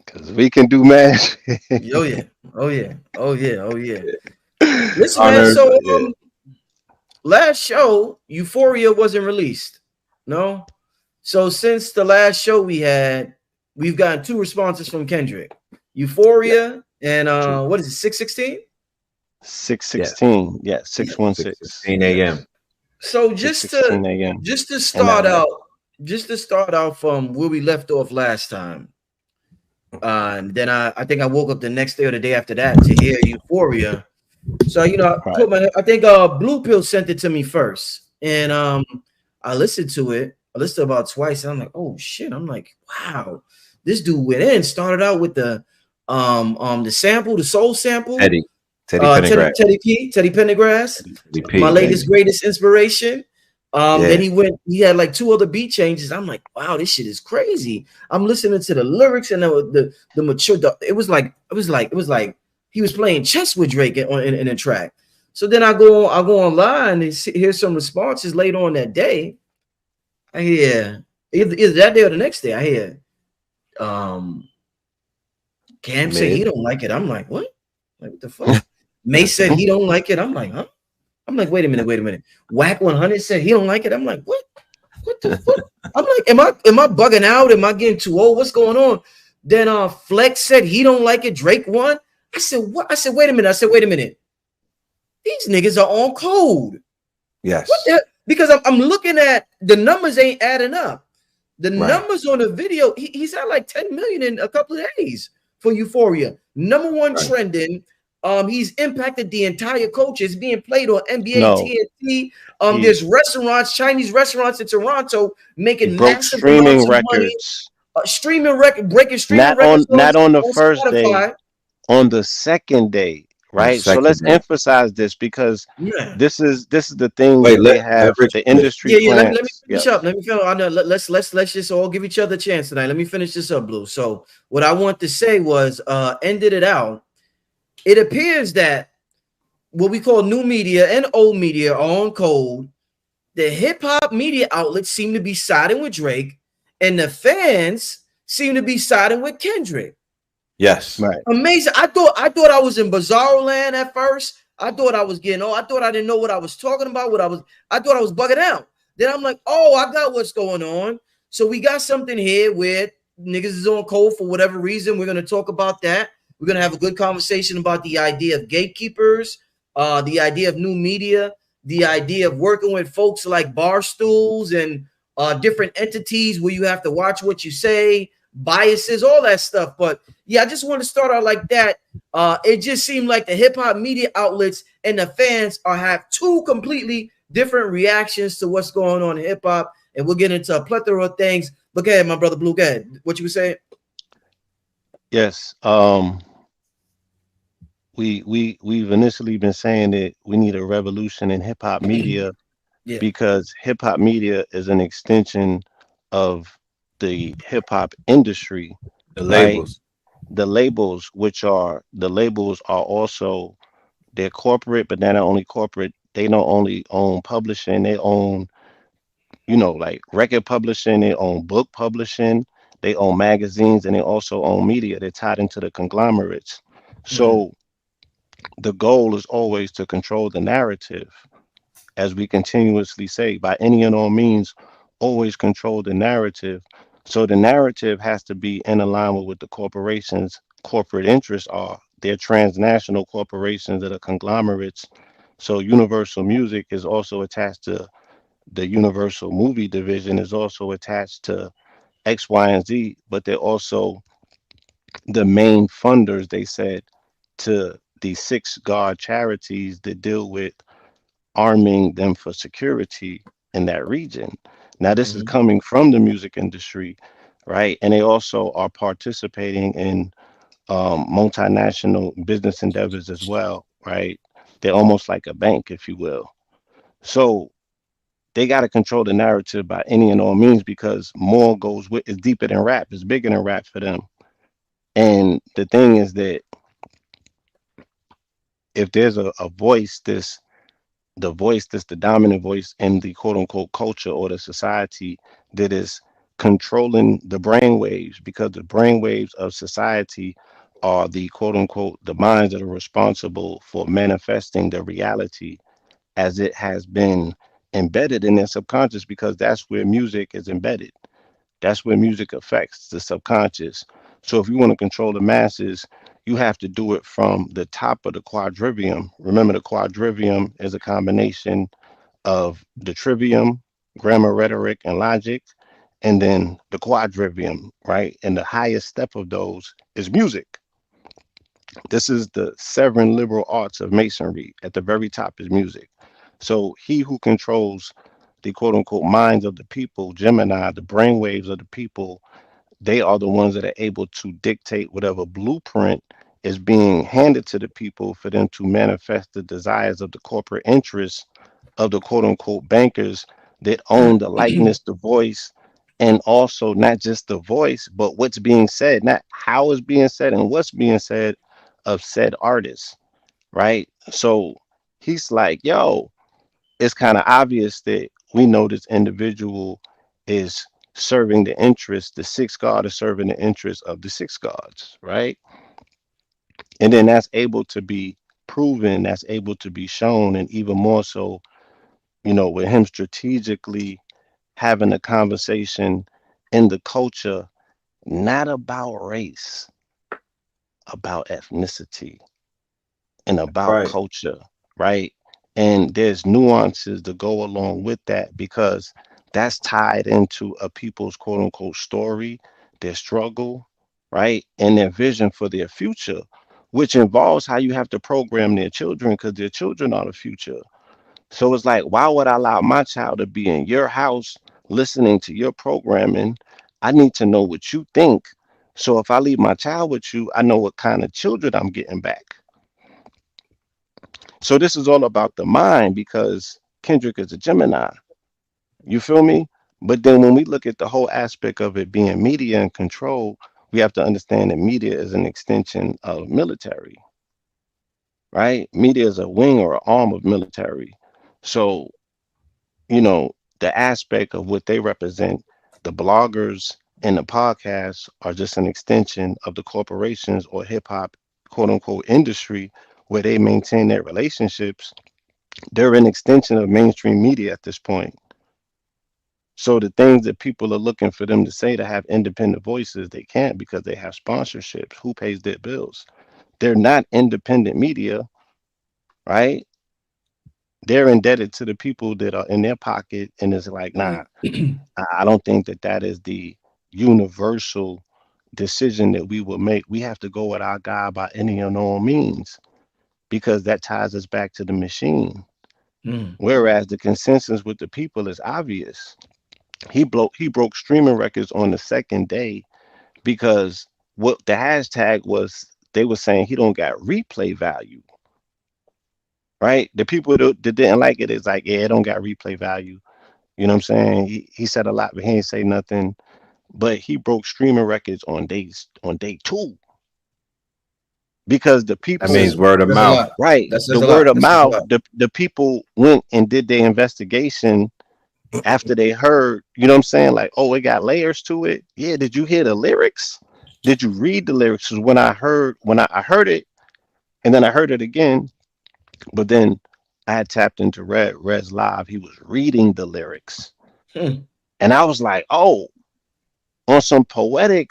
because we can do magic. Oh yeah, oh yeah, oh yeah, oh yeah. Listen, man. Honor, So yeah. last show, Euphoria wasn't released. No. So since the last show we had, we've gotten two responses from Kendrick. Yeah, Euphoria and true. what is it, 616? Yeah, 616. Yeah, Yeah. 616. 6:16 Yes. a.m. So 616 a.m. just to in start LA. out, just to start out from where we left off last time. And then I think I woke up the next day or the day after that to hear Euphoria. So Right. I think Blue Pill sent it to me first. And I listened to it. I listened to it about twice, and I'm like, oh shit. I'm like, wow, this dude went in, started out with the sample, the soul sample, Teddy, Teddy Pendergrass, Teddy Pendergrass, Teddy my P. latest greatest inspiration. Then Yeah, he had like two other beat changes. I'm like, wow, this shit is crazy. I'm listening to the lyrics and the mature. It was like he was playing chess with Drake in a track. So then I go online and hear some responses later on that day. I hear either that day or the next day. I hear um Cam say he mid. don't like it. I'm like, what? Like what the fuck? May said he don't like it. I'm like, huh? I'm like, wait a minute. Whack 100 said he don't like it. I'm like, what? What the fuck? I'm like, am I bugging out? Am I getting too old? What's going on? Then Flex said he don't like it. Drake won. I said, what? I said, wait a minute. These niggas are on code. What Yes, the? Because I'm looking at the numbers ain't adding up. The right, numbers on the video, he's at like 10 million in a couple of days for Euphoria. Number one right. trending. He's impacted the entire culture. It's being played on NBA, No, TNT. he There's restaurants, Chinese restaurants in Toronto he making broke massive amounts streaming of money, records. breaking streaming records Not on the on first day, Spotify. on the second day, On the right? So let's second day. emphasize this because Yeah. this is the thing Wait, that they let have, Rich the finish. industry Yeah. Let me plants. finish up. Yes. Let me finish. I know. Let's just all give each other a chance tonight. Let me finish this up, Blue. So what I want to say was, ended it out. It appears that what we call new media and old media are on code. The hip hop media outlets seem to be siding with Drake, and the fans seem to be siding with Kendrick. Yes, Right. Amazing. I thought I was in bizarro land at first. I thought I was getting I thought I didn't know what I was talking about. I thought I was bugging out. Then I'm like, oh, I got what's going on. So we got something here where niggas is on code for whatever reason. We're gonna talk about that. We're gonna have a good conversation about the idea of gatekeepers, the idea of new media, the idea of working with folks like bar stools and different entities where you have to watch what you say, biases, all that stuff. But yeah, I just want to start out like that. It just seemed like the hip hop media outlets and the fans have two completely different reactions to what's going on in hip hop, and we'll get into a plethora of things. But go ahead, my brother Blue. Go ahead. What you were saying? Yes. We've initially been saying that we need a revolution in hip hop media Yeah. because hip hop media is an extension of the hip hop industry, the right? labels. The labels are also, they're corporate, but they're not only corporate. They don't only own publishing, they own, like record publishing, they own book publishing, they own magazines, and they also own media. They're tied into the conglomerates. Mm, So the goal is always to control the narrative, as we continuously say, by any and all means, always control the narrative. So the narrative has to be in alignment with the corporations' corporate interests are. They're transnational corporations that are conglomerates. So Universal Music is also attached to the Universal Movie Division, is also attached to X, Y, and Z, but they're also the main funders, they said, to the six God charities that deal with arming them for security in that region. Now, this is mhm, coming from the music industry, right? And they also are participating in multinational business endeavors as well, right? They're almost like a bank, if you will. So they got to control the narrative by any and all means because more goes with, it's deeper than rap, it's bigger than rap for them. And the thing is that if there's a voice, the voice that's the dominant voice in the quote unquote culture or the society that is controlling the brain waves, because the brain waves of society are the quote unquote the minds that are responsible for manifesting the reality as it has been embedded in their subconscious, because that's where music is embedded. That's where music affects the subconscious. So if you want to control the masses, you have to do it from the top of the quadrivium. Remember, the quadrivium is a combination of the trivium, grammar, rhetoric, and logic, and then the quadrivium, right? And the highest step of those is music. This is the seven liberal arts of masonry. At the very top is music. So he who controls the quote unquote minds of the people, Gemini, the brainwaves of the people, they are the ones that are able to dictate whatever blueprint is being handed to the people for them to manifest the desires of the corporate interests of the quote unquote bankers that own the likeness, the voice, and also not just the voice, but what's being said, not how it's being said and what's being said of said artists, right? So he's like, yo, it's kind of obvious that we know this individual is serving the interest, the sixth god is serving the interest of the six gods, right? And then that's able to be proven, that's able to be shown, and even more so, with him strategically having a conversation in the culture, not about race, about ethnicity and about Right. culture, right? And there's nuances to go along with that, because that's tied into a people's quote unquote story, their struggle, right? And their vision for their future, which involves how you have to program their children, because their children are the future. So it's like, why would I allow my child to be in your house listening to your programming? I need to know what you think. So if I leave my child with you, I know what kind of children I'm getting back. So this is all about the mind, because Kendrick is a Gemini. You feel me? But then when we look at the whole aspect of it being media and control, we have to understand that media is an extension of military, right? Media is a wing or an arm of military. So, the aspect of what they represent, the bloggers and the podcasts are just an extension of the corporations or hip hop quote unquote industry where they maintain their relationships. They're an extension of mainstream media at this point. So the things that people are looking for them to say to have independent voices, they can't, because they have sponsorships. Who pays their bills? They're not independent media, right? They're indebted to the people that are in their pocket, and it's like, nah, I don't think that that is the universal decision that we will make. We have to go with our God by any and all means, because that ties us back to the machine. Whereas the consensus with the people is obvious. He broke streaming records on the second day, because what the hashtag was, they were saying he don't got replay value, right? The people that didn't like it is like, yeah, it don't got replay value. You know what I'm saying? He said a lot, but he ain't say nothing. But he broke streaming records on day two, because the That That people, means says word of that's a mouth. lot. right, That the says a word lot. of That says a mouth, lot. the people went and did their investigation after they heard, you know what I'm saying? Like, oh, it got layers to it. Yeah, did you hear the lyrics? Did you read the lyrics? 'Cause when I heard it, and then I heard it again, but then I had tapped into Red's live. He was reading the lyrics. Hmm. And I was like, oh, on some poetic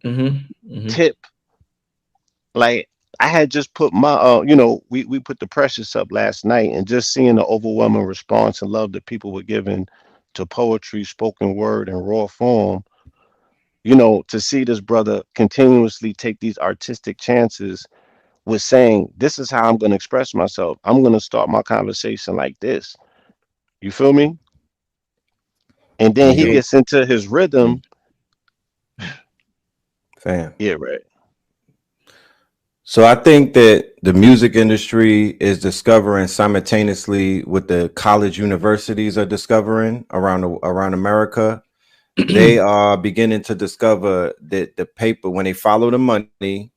Mm-hmm. tip, like I had just put my we put the precious up last night, and just seeing the overwhelming response and love that people were giving to poetry, spoken word, and raw form, to see this brother continuously take these artistic chances with saying, this is how I'm going to express myself. I'm going to start my conversation like this. You feel me? And then he Yeah, gets into his rhythm. fam. Yeah, right. So I think that the music industry is discovering simultaneously with the college universities are discovering around America. They are beginning to discover that the paper, when they follow the money,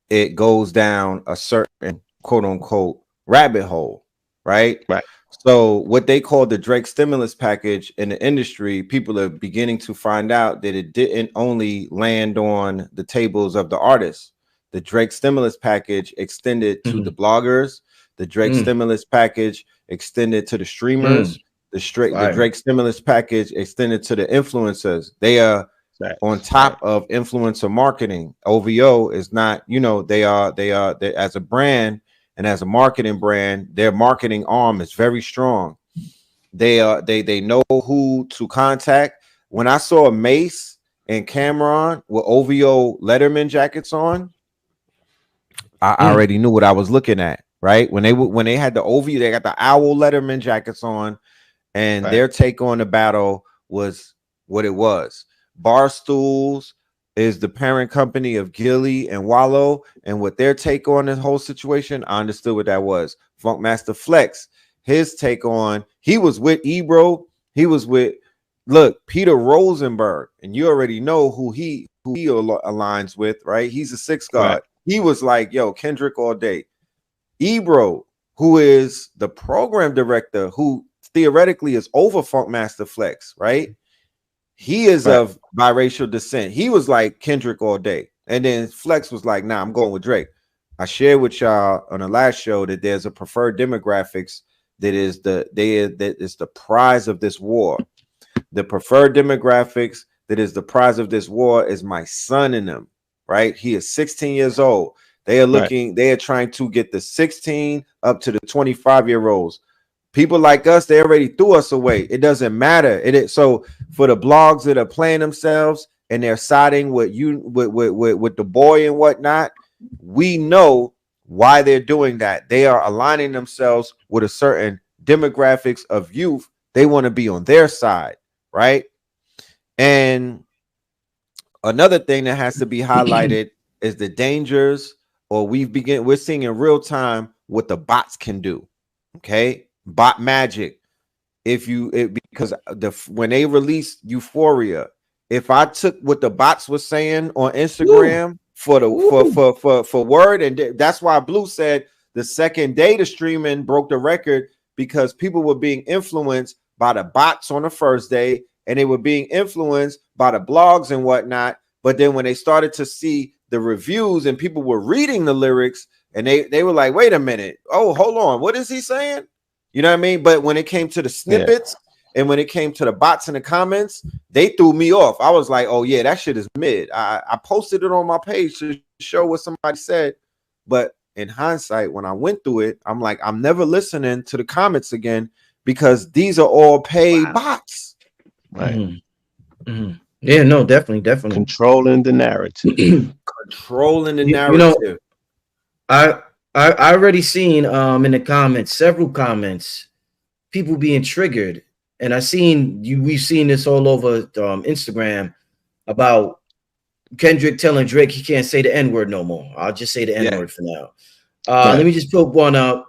it goes down a certain quote unquote rabbit hole, right? Right. So what they call the Drake stimulus package in the industry, people are beginning to find out that it didn't only land on the tables of the artists. The Drake stimulus package extended to the bloggers. The Drake stimulus package extended to the streamers. The Drake stimulus package extended to the influencers. They are on top of influencer marketing. OVO is not, you know, they as a brand and as a marketing brand, their marketing arm is very strong. They know who to contact. When I saw Mace and Cameron with OVO Letterman jackets on, I already knew what I was looking at. Right when they had the OVO, they got the Owl Letterman jackets on, and their take on the battle was what it was. Barstools is the parent company of Gilly and Wallow, and what their take on the whole situation, I understood what that was. Funkmaster Flex, his take on, he was with Ebro, he was with Peter Rosenberg, and you already know who he aligns with, right? He's a six god. Right. He was like, yo, Kendrick all day. Ebro, who is the program director, who theoretically is over Funkmaster Flex, right? He is of biracial descent. He was like Kendrick all day. And then Flex was like, nah, I'm going with Drake. I shared with y'all on the last show that there's a preferred demographics that is the prize of this war. The preferred demographics that is the prize of this war is my son in them, right? He is 16 years old. They are looking, they are trying to get the 16 up to the 25-year-olds. People like us, they already threw us away. It doesn't matter. So for the blogs that are playing themselves and they're siding with you with the boy and whatnot, we know why they're doing that. They are aligning themselves with a certain demographics of youth. They want to be on their side, right? And another thing that has to be highlighted is the dangers, or we're seeing in real time what the bots can do. Okay, bot magic. Because when they released Euphoria, if I took what the bots were saying on Instagram for word, and that's why Blue said the second day the streaming broke the record, because people were being influenced by the bots on the first day, and they were being influenced by the blogs and whatnot. But then when they started to see the reviews and people were reading the lyrics, and they were like, wait a minute, oh, hold on, what is he saying? You know what I mean? But when it came to the snippets and when it came to the bots in the comments, they threw me off. I was like, oh yeah, that shit is mid. I posted it on my page to show what somebody said. But in hindsight, when I went through it, I'm like, I'm never listening to the comments again, because these are all paid bots. Right. Yeah, no, definitely. Controlling the narrative. Controlling the narrative. You know, I already seen in the comments, several comments, people being triggered, and we've seen this all over Instagram about Kendrick telling Drake he can't say the N-word no more. I'll just say the N-word for now. Let me just put one up.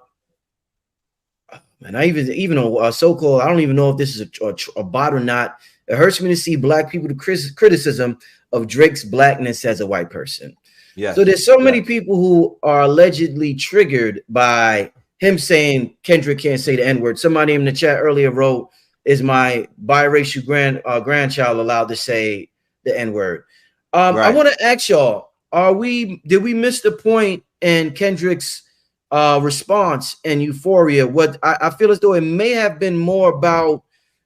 And I even on so-called, I don't even know if this is a bot or not. It hurts me to see black people to criticism of Drake's blackness as a white person. Yeah. So there's so many people who are allegedly triggered by him saying Kendrick can't say the N-word. Somebody in the chat earlier wrote, "Is my biracial grandchild allowed to say the N-word?" I want to ask y'all: did we miss the point in Kendrick's response in Euphoria? What I feel as though it may have been more about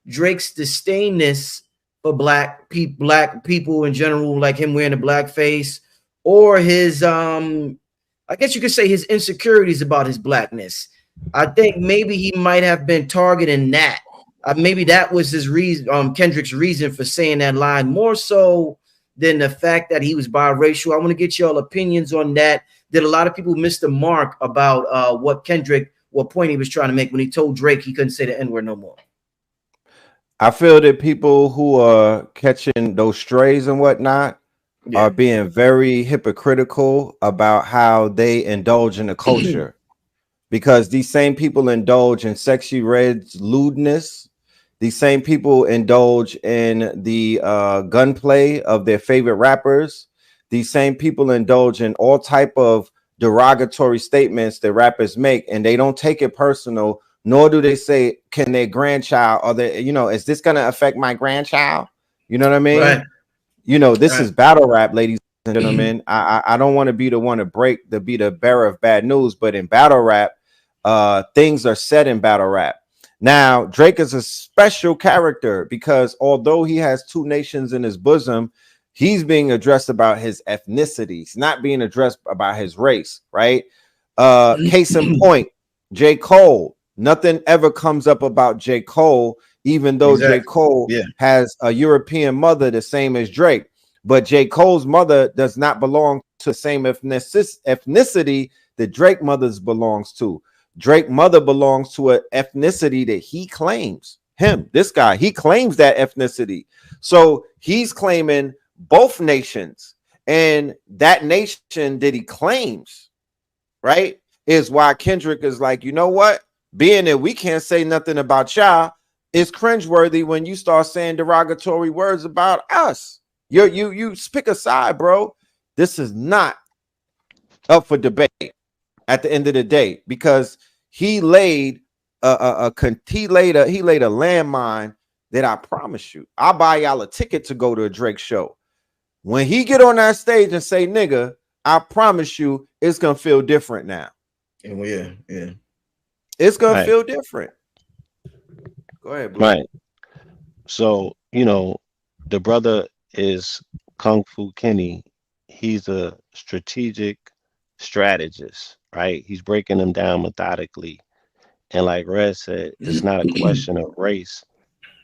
Drake's disdainness for black people in general, like him wearing a blackface, or his I guess you could say his insecurities about his blackness. I think maybe he might have been targeting that. Maybe that was his reason, Kendrick's reason for saying that line, more so than the fact that he was biracial. I want to get y'all opinions on that. Did a lot of people miss the mark about what point he was trying to make when he told Drake he couldn't say the N-word no more? I feel that people who are catching those strays and whatnot are being very hypocritical about how they indulge in the culture, because these same people indulge in Sexy Red's lewdness. These same people indulge in the gunplay of their favorite rappers. These same people indulge in all type of derogatory statements that rappers make, and they don't take it personal nor do they say, can their grandchild or their, is this going to affect my grandchild? You know what I mean? Right. This Right. is battle rap, ladies and gentlemen. I don't want to be the one to be the bearer of bad news, but in battle rap, things are said in battle rap. Now, Drake is a special character because although he has two nations in his bosom, he's being addressed about his ethnicity. He's not being addressed about his race, right? Case in point, J. Cole. Nothing ever comes up about J. Cole, even though J. Exactly. Cole Yeah. has a European mother, the same as Drake. But J. Cole's mother does not belong to the same ethnicity that Drake mother's belongs to. Drake mother belongs to an ethnicity that he claims. This guy, he claims that ethnicity. So he's claiming both nations. And that nation that he claims, right, is why Kendrick is like, you know what? Being that we can't say nothing about y'all, it's cringeworthy when you start saying derogatory words about us. You pick a side, bro. This is not up for debate at the end of the day because he laid a landmine that I promise you, I'll buy y'all a ticket to go to a Drake show. When he get on that stage and say nigga, I promise you it's gonna feel different now. Yeah. It's gonna feel different. Go ahead, Blue. Right. So, the brother is Kung Fu Kenny. He's a strategic strategist, right? He's breaking them down methodically. And like Red said, it's not a question of race,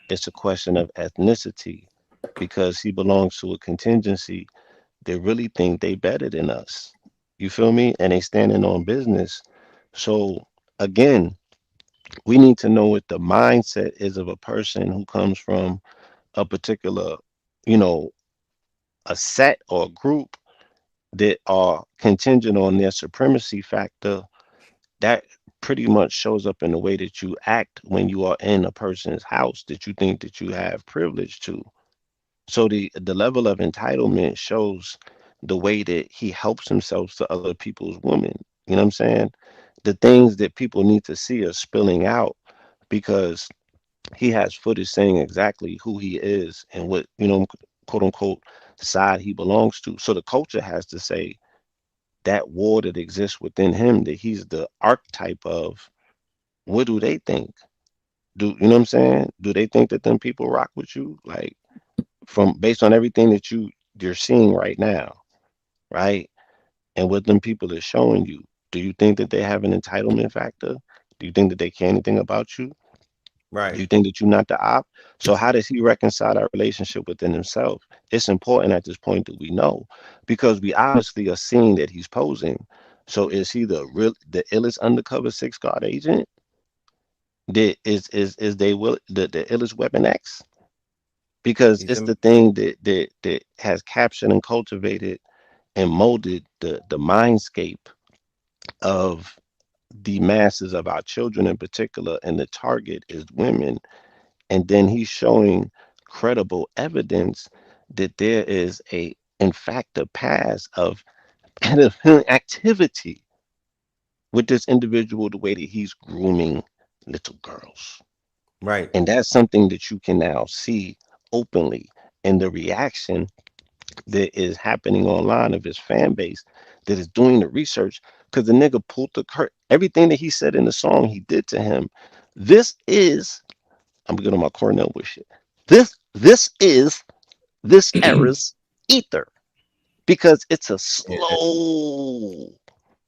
it's a question of ethnicity because he belongs to a contingency that really think they better than us. You feel me? And they standing on business. So again, we need to know what the mindset is of a person who comes from a particular, you know, a set or a group that are contingent on their supremacy factor. That pretty much shows up in the way that you act when you are in a person's house that you think that you have privilege to. So the level of entitlement shows the way that he helps himself to other people's women. You know what I'm saying? The things that people need to see are spilling out because he has footage saying exactly who he is and what, quote unquote, side he belongs to. So the culture has to say that war that exists within him, that he's the archetype of, what do they think? You know what I'm saying? Do they think that them people rock with you? Like from based on everything that you're seeing right now, right? And what them people are showing you, do you think that they have an entitlement factor? Do you think that they care anything about you? Right. You think that you're not the op? So how does he reconcile that relationship within himself? It's important at this point that we know because we obviously are seeing that he's posing. So is he the illest undercover six guard agent? Is they will the illest weapon X? Because He's it's a, the thing that has captured and cultivated and molded the mindscape of the masses of our children in particular, and the target is women. And then he's showing credible evidence that there is in fact, a past of pedophilic activity with this individual, the way that he's grooming little girls. right. And that's something that you can now see openly in the reaction that is happening online of his fan base that is doing the research because the nigga pulled the curtain. Everything that he said in the song, he did to him. This is, I'm getting on my Cornell with shit. This is this era's ether because it's a slow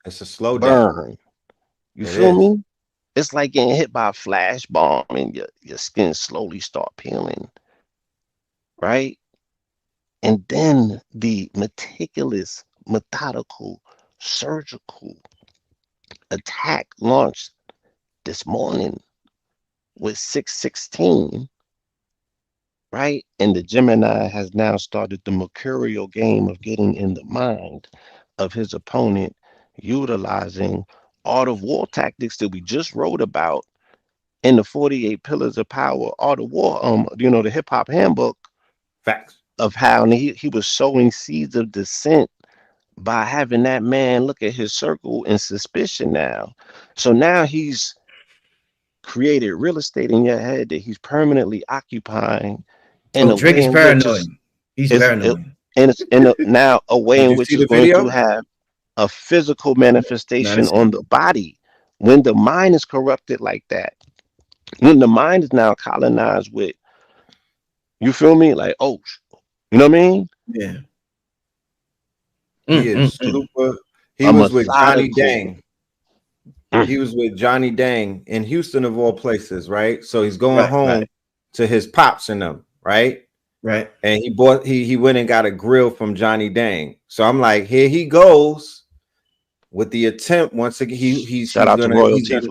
It's a slowdown. burn. You It feel is. me? It's like getting hit by a flash bomb and your skin slowly start peeling, right? And then the meticulous, methodical, surgical attack launched this morning with 616, right? And the Gemini has now started the mercurial game of getting in the mind of his opponent, utilizing art of war tactics that we just wrote about in the 48 Pillars of Power, art of war, the hip hop handbook Facts. of how he was sowing seeds of dissent by having that man look at his circle in suspicion now. So now he's created real estate in your head that he's permanently occupying in Oh, a Drake way is in which paranoid. He's is paranoid. and it's in a, now a way Did in you which see is the going to video? have a physical No, I manifestation didn't see on it. the body. When the mind is corrupted like that, when the mind is now colonized with, you feel me? Like, oh, you know what I mean? Yeah. He is Mm. super. He A was with Johnny methodical. Dang. He was with Johnny Dang in Houston of all places, right? So he's going Right, home right, to his pops and them, right? right. And he went and got a grill from Johnny Dang. So I'm like, here he goes with the attempt once again. Shout out to He's Royalty gonna